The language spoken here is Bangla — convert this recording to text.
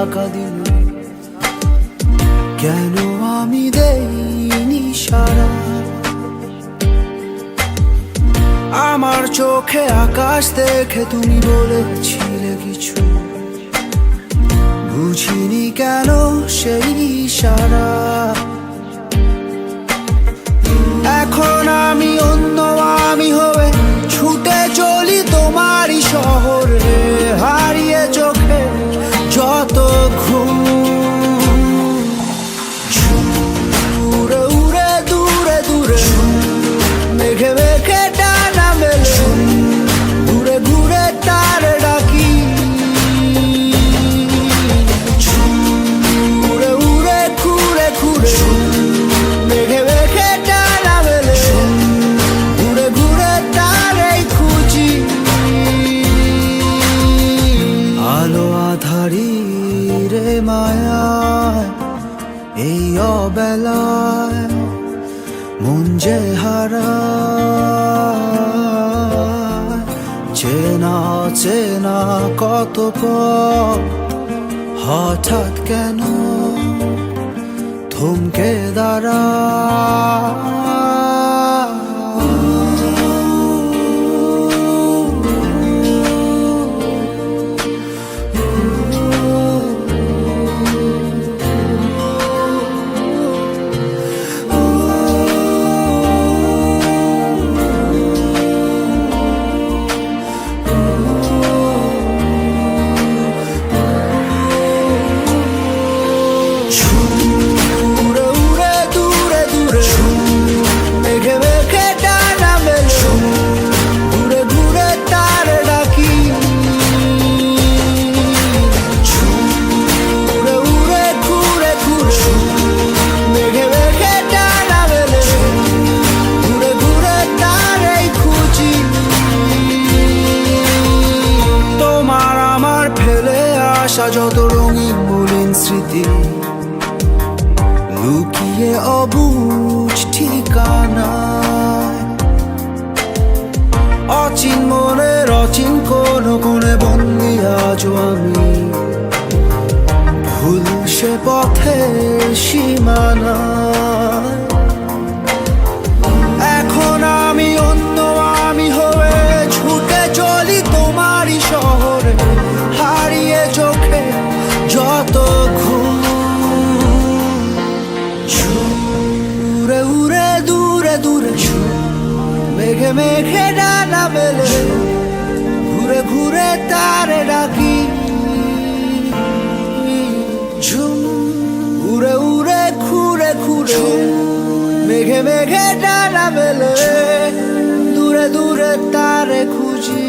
টাকা দিলে কেন আমি দেইনি সারা? আমার চোখে আকাশ দেখে তুমি বলেছিলে কিছু, বুঝিনি কেন সেই ইশারা। এখন আমি অন্য আমি হয়ে ছুটে চলি তোমারই শহরে, হারিয়ে চোখে যত ঘুম। উড়ে উড়ে দূরে দূরে মেঘে মেঘে ডানা মেলে, ঘুরে ঘুরে তার ডাকি। উড়ে উড়ে ঘুরে ঘুরে মেঘে মেঘে ডানা মেলে, ঘুরে ঘুরে তারই খুঁজি। আলো আধারি রে মায়ায় এই অবেলায় মন যে হারায়। চেনা চেনা কত পথ হঠাৎ কেন থমকে দাঁড়ায়। যত রঙিন মলিন স্মৃতি লুকিয়ে অবুঝ ঠিকানায়, অচিন মনের অচিন কোন কোণে বন্দি আজও আমি, ভুল সে পথের সীমানায়। এখন আমি অন্য আমি হয়ে ছুটে চলি তোমারই শহরে, হারিয়ে চোখে যত ঘুম। উড়ে উড়ে দূরে দূরে মেঘে মেঘে ডানা মেলে, ঘুরে ঘুরে তারে ডাকি। ঝুম উড়ে উড়ে ঘুরে ঘুরে মেঘে মেঘে ডানা মেলে, দূরে দূরে তারে খুঁজি।